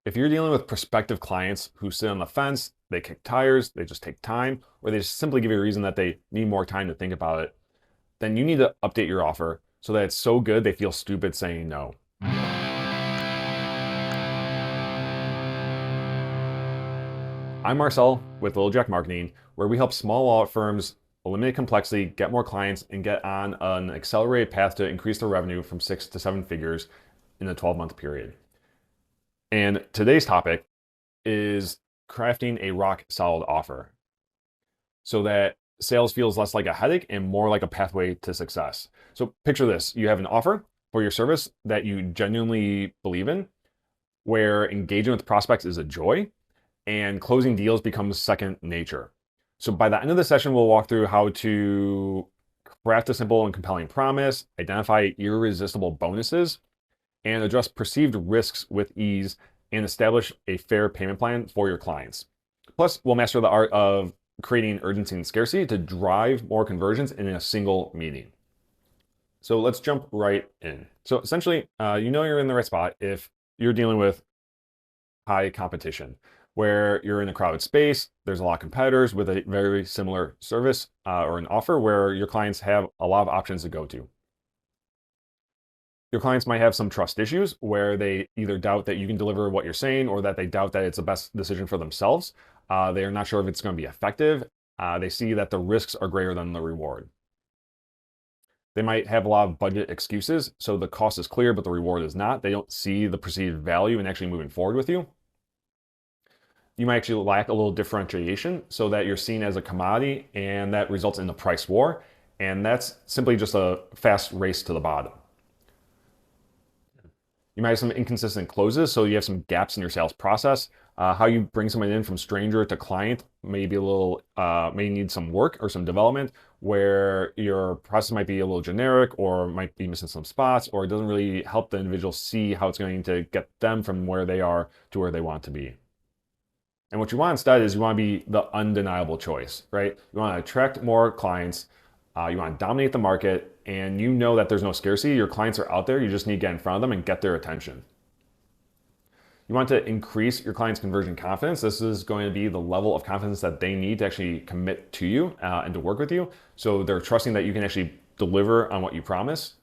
If you're dealing with prospective clients who sit on the fence, they kick tires, they just take time, or they just simply give you a reason that they need more time to think about it, then you need to update your offer so that it's so good they feel stupid saying no. I'm Marcel with Little Jack Marketing, where we help small law firms eliminate complexity, get more clients, and get on an accelerated path to increase their revenue from 6 to 7 figures in a 12-month period. And today's topic is crafting a rock solid offer so that sales feels less like a headache and more like a pathway to success. So picture this. You have an offer for your service that you genuinely believe in, where engaging with prospects is a joy and closing deals becomes second nature. So by the end of the session, we'll walk through how to craft a simple and compelling promise, identify irresistible bonuses, and address perceived risks with ease and establish a fair payment plan for your clients. Plus, we'll master the art of creating urgency and scarcity to drive more conversions in a single meeting. So let's jump right in. So essentially, you know you're in the right spot if you're dealing with high competition, where you're in a crowded space, there's a lot of competitors with a very similar service or an offer where your clients have a lot of options to go to. Your clients might have some trust issues where they either doubt that you can deliver what you're saying or that they doubt that it's the best decision for themselves. They are not sure if it's going to be effective. They see that the risks are greater than the reward. They might have a lot of budget excuses, so the cost is clear, but the reward is not. They don't see the perceived value in actually moving forward with you. You might actually lack a little differentiation so that you're seen as a commodity, and that results in a price war. And that's simply just a fast race to the bottom. You might have some inconsistent closes, so you have some gaps in your sales process. How you bring someone in from stranger to client may be a little, may need some work or some development, where your process might be a little generic or might be missing some spots, or it doesn't really help the individual see how it's going to get them from where they are to where they want to be. And what you want instead is you want to be the undeniable choice, right? You want to attract more clients. You want to dominate the market, and you know that there's no scarcity. Your clients are out there. You just need to get in front of them and get their attention. You want to increase your clients' conversion confidence. This is going to be the level of confidence that they need to actually commit to you and to work with you. So they're trusting that you can actually deliver on what you promise.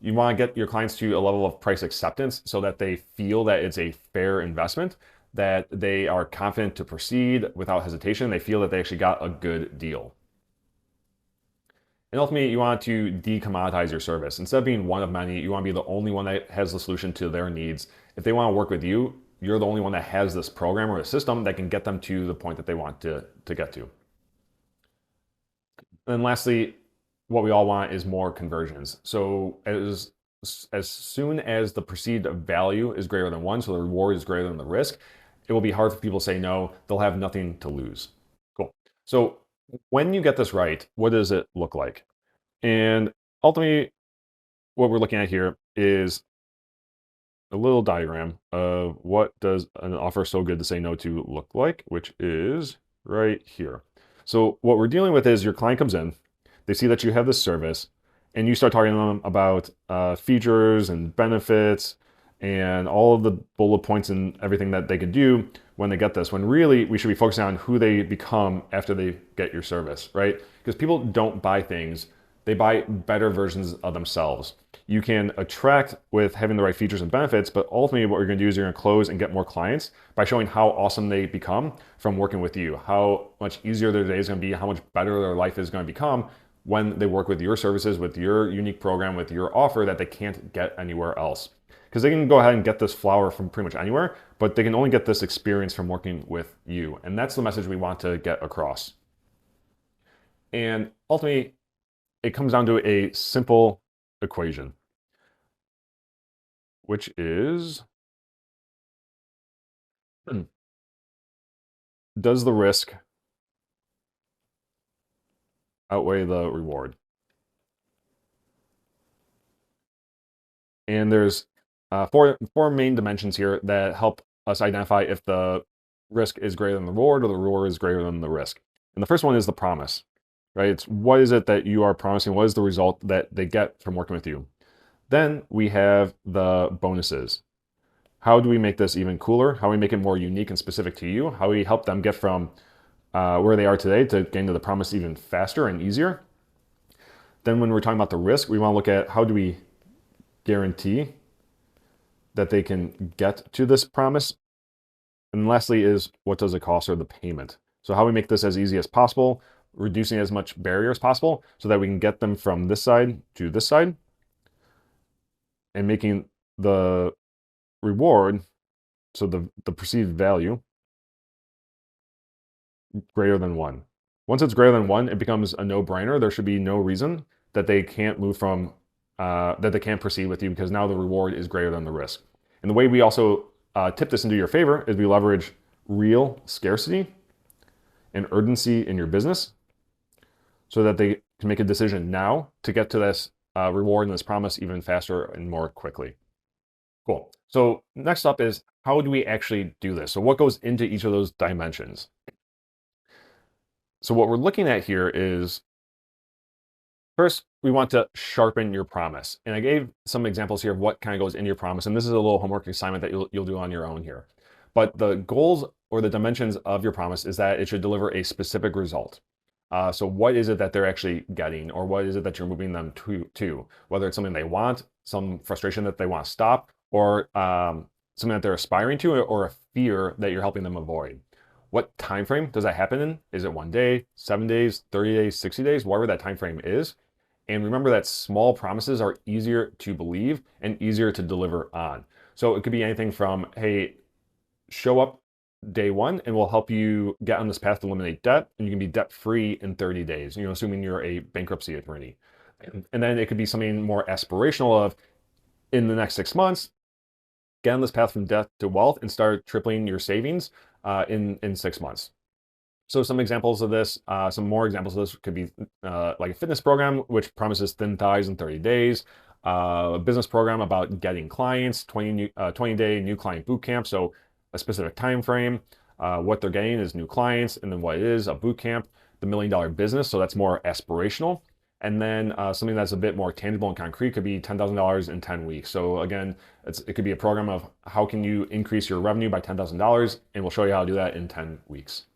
You want to get your clients to a level of price acceptance so that they feel that it's a fair investment, that they are confident to proceed without hesitation. They feel that they actually got a good deal. And ultimately, you want to decommoditize your service. Instead of being one of many, you want to be the only one that has the solution to their needs. If they want to work with you, you're the only one that has this program or a system that can get them to the point that they want to get to. And then lastly, what we all want is more conversions. So as soon as the perceived value is greater than one, so the reward is greater than the risk, it will be hard for people to say no. They'll have nothing to lose. Cool. So when you get this right, what does it look like? And ultimately, what we're looking at here is a little diagram of what does an offer so good to say no to look like, which is right here. So what we're dealing with is your client comes in, they see that you have this service, and you start talking to them about features and benefits and all of the bullet points and everything that they could do when they get this, when really we should be focusing on who they become after they get your service, right? Because people don't buy things, they buy better versions of themselves. You can attract with having the right features and benefits, but ultimately what you're gonna do is you're gonna close and get more clients by showing how awesome they become from working with you, how much easier their day is gonna be, how much better their life is gonna become when they work with your services, with your unique program, with your offer that they can't get anywhere else. Because they can go ahead and get this flower from pretty much anywhere, but they can only get this experience from working with you. And that's the message we want to get across. And ultimately, it comes down to a simple equation, which is, does the risk outweigh the reward? And there's four main dimensions here that help us identify if the risk is greater than the reward or the reward is greater than the risk. And the first one is the promise, right? It's what is it that you are promising? What is the result that they get from working with you? Then we have the bonuses. how do we make this even cooler? How do we make it more unique and specific to you? How do we help them get from where they are today to getting to the promise even faster and easier? Then when we're talking about the risk, we want to look at how do we guarantee that they can get to this promise. And lastly is what does it cost, or the payment. So how we make this as easy as possible, reducing as much barrier as possible so that we can get them from this side to this side, and making the reward, so the perceived value, greater than 1. Once it's greater than 1, it becomes a no-brainer. There should be no reason that they can't move from, that they can't proceed with you, because now the reward is greater than the risk. And the way we also tip this into your favor is we leverage real scarcity and urgency in your business so that they can make a decision now to get to this reward and this promise even faster and more quickly. Cool. So next up is, how do we actually do this? So what goes into each of those dimensions? So what we're looking at here is, first, we want to sharpen your promise. And I gave some examples here of what kind of goes into your promise. And this is a little homework assignment that you'll do on your own here. But the goals or the dimensions of your promise is that it should deliver a specific result. So what is it that they're actually getting, or what is it that you're moving them to? Whether it's something they want, some frustration that they want to stop, or something that they're aspiring to, or a fear that you're helping them avoid. What time frame does that happen in? Is it 1 day, 7 days, 30 days, 60 days, whatever that time frame is? And remember that small promises are easier to believe and easier to deliver on. So it could be anything from, hey, show up day 1 and we'll help you get on this path to eliminate debt, and you can be debt free in 30 days, assuming you're a bankruptcy attorney. And then it could be something more aspirational of, in the next 6 months, get on this path from debt to wealth and start tripling your savings in 6 months. So some examples of this, some more examples of this could be like a fitness program, which promises thin thighs in 30 days, a business program about getting clients, 20-day new client boot camp. So a specific time frame, what they're getting is new clients, and then what it is, a boot camp, the $1 million business. So that's more aspirational. And then something that's a bit more tangible and concrete could be $10,000 in 10 weeks. So again, it could be a program of how can you increase your revenue by $10,000, and we'll show you how to do that in 10 weeks.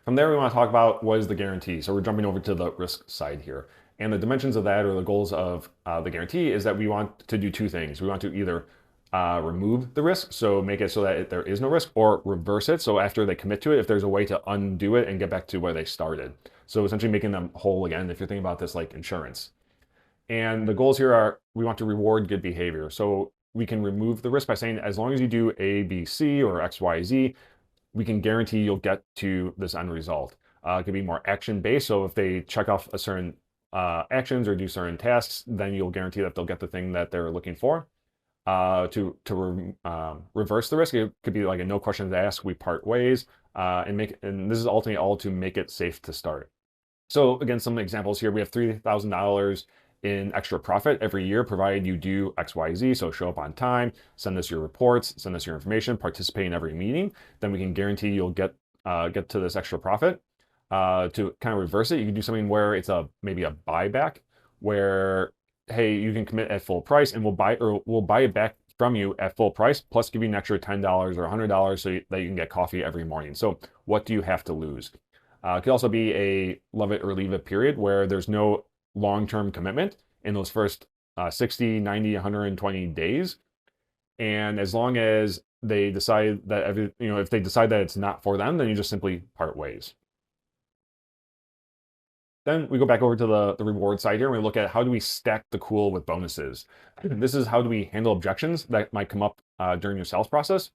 From there, we want to talk about what is the guarantee. So we're jumping over to the risk side here. And the dimensions of that, or the goals of the guarantee, is that we want to do 2 things. We want to either remove the risk, so make it so that there is no risk, or reverse it. So after they commit to it, if there's a way to undo it and get back to where they started. So essentially making them whole again, if you're thinking about this like insurance. And the goals here are, we want to reward good behavior. So we can remove the risk by saying, as long as you do A, B, C, or X, Y, Z, we can guarantee you'll get to this end result. It could be more action-based. So if they check off a certain actions or do certain tasks, then you'll guarantee that they'll get the thing that they're looking for. To reverse the risk, it could be like a no questions asked, we part ways, and this is ultimately all to make it safe to start. So again, some examples here. We have $3,000 in extra profit every year, provided you do X, Y, Z. So show up on time, send us your reports, send us your information, participate in every meeting. Then we can guarantee you'll get to this extra profit. To kind of reverse it, you can do something where it's maybe a buyback, where, hey, you can commit at full price, and we'll buy it back from you at full price, plus give you an extra $10 or $100 so that you can get coffee every morning. So what do you have to lose? It could also be a love it or leave it period, where there's no long-term commitment in those first 60, 90, 120 days. And as long as they decide that, if they decide that it's not for them, then you just simply part ways. Then we go back over to the reward side here, and we look at how do we stack the cool with bonuses. This is how do we handle objections that might come up during your sales process,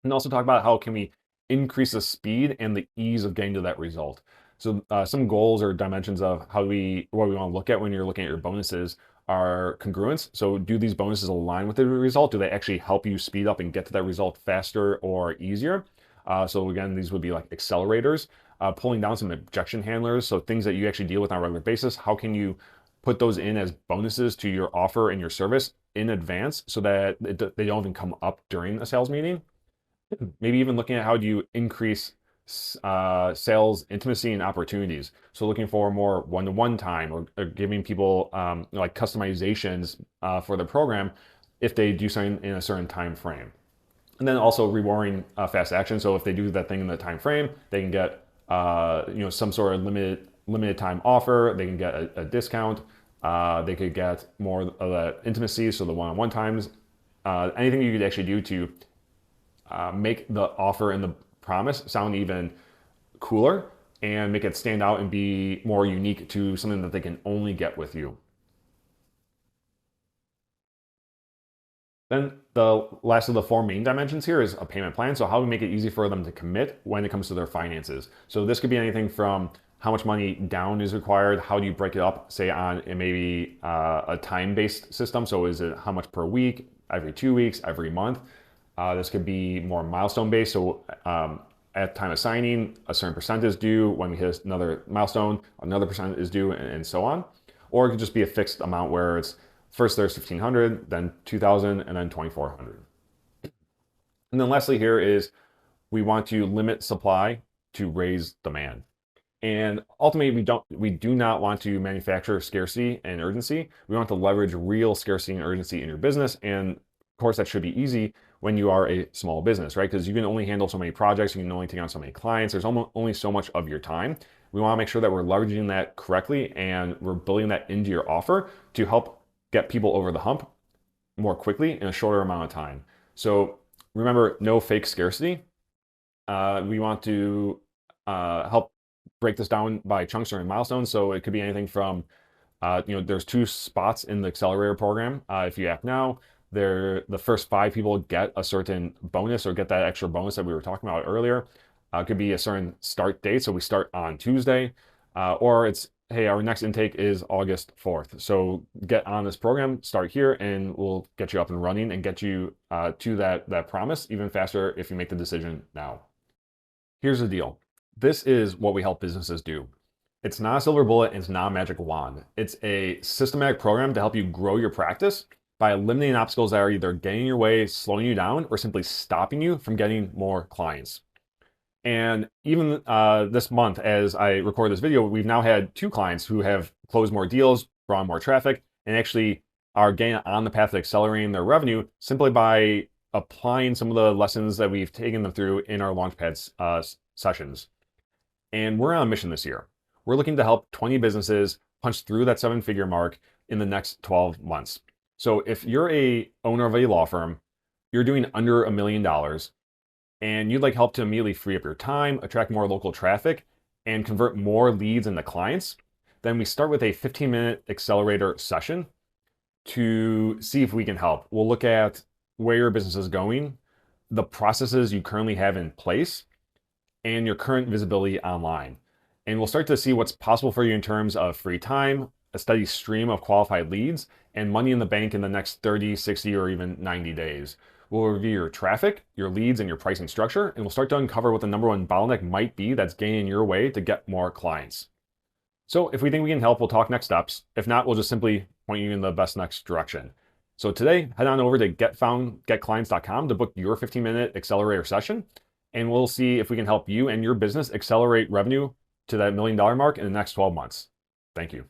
and also talk about how can we increase the speed and the ease of getting to that result. So some goals or dimensions of what we want to look at when you're looking at your bonuses are congruence. So do these bonuses align with the result? Do they actually help you speed up and get to that result faster or easier? So again, these would be like accelerators. Pulling down some objection handlers, so things that you actually deal with on a regular basis. How can you put those in as bonuses to your offer and your service in advance so that they don't even come up during a sales meeting? Maybe even looking at how do you increase sales intimacy and opportunities. So looking for more one-to-one time, or giving people like customizations for the program if they do something in a certain time frame. And then also rewarding fast action. So if they do that thing in the time frame, they can get some sort of limited time offer. They can get a discount. They could get more of the intimacy, so the one-on-one times. Anything you could actually do to make the offer and the promise sound even cooler and make it stand out and be more unique to something that they can only get with you. Then the last of the four main dimensions here is a payment plan. So how we make it easy for them to commit when it comes to their finances. So this could be anything from how much money down is required, how do you break it up, say on maybe a time-based system. So is it how much per week, every 2 weeks, every month? This could be more milestone-based. So at time of signing, a certain percent is due. When we hit another milestone, another percent is due, and so on. Or it could just be a fixed amount where it's first there's 1,500, then 2,000, and then 2,400. And then lastly here is we want to limit supply to raise demand. And ultimately, we do not want to manufacture scarcity and urgency. We want to leverage real scarcity and urgency in your business. And of course, that should be easy when you are a small business, right? Because you can only handle so many projects, you can only take on so many clients. There's only so much of your time. We want to make sure that we're leveraging that correctly and we're building that into your offer to help get people over the hump more quickly in a shorter amount of time. So remember, no fake scarcity. We want to help break this down by chunks or in milestones. So it could be anything from, there's 2 spots in the Accelerator program. If you act now, the first 5 people get a certain bonus or get that extra bonus that we were talking about earlier. It could be a certain start date. So we start on Tuesday, or it's, hey, our next intake is August 4th. So get on this program, start here, and we'll get you up and running and get you to that promise even faster if you make the decision now. Here's the deal. This is what we help businesses do. It's not a silver bullet, it's not a magic wand. It's a systematic program to help you grow your practice by eliminating obstacles that are either getting in your way, slowing you down, or simply stopping you from getting more clients. And even this month, as I record this video, we've now had 2 clients who have closed more deals, brought more traffic, and actually are getting on the path to accelerating their revenue simply by applying some of the lessons that we've taken them through in our Launchpad sessions. And we're on a mission this year. We're looking to help 20 businesses punch through that 7-figure mark in the next 12 months. So if you're a owner of a law firm, you're doing under $1 million, and you'd like help to immediately free up your time, attract more local traffic, and convert more leads into clients, then we start with a 15-minute accelerator session to see if we can help. We'll look at where your business is going, the processes you currently have in place, and your current visibility online. And we'll start to see what's possible for you in terms of free time, a steady stream of qualified leads, and money in the bank in the next 30, 60, or even 90 days. We'll review your traffic, your leads, and your pricing structure, and we'll start to uncover what the number one bottleneck might be that's getting in your way to get more clients. So if we think we can help, we'll talk next steps. If not, we'll just simply point you in the best next direction. So today, head on over to getclients.com to book your 15-minute accelerator session, and we'll see if we can help you and your business accelerate revenue to that $1 million mark in the next 12 months. Thank you.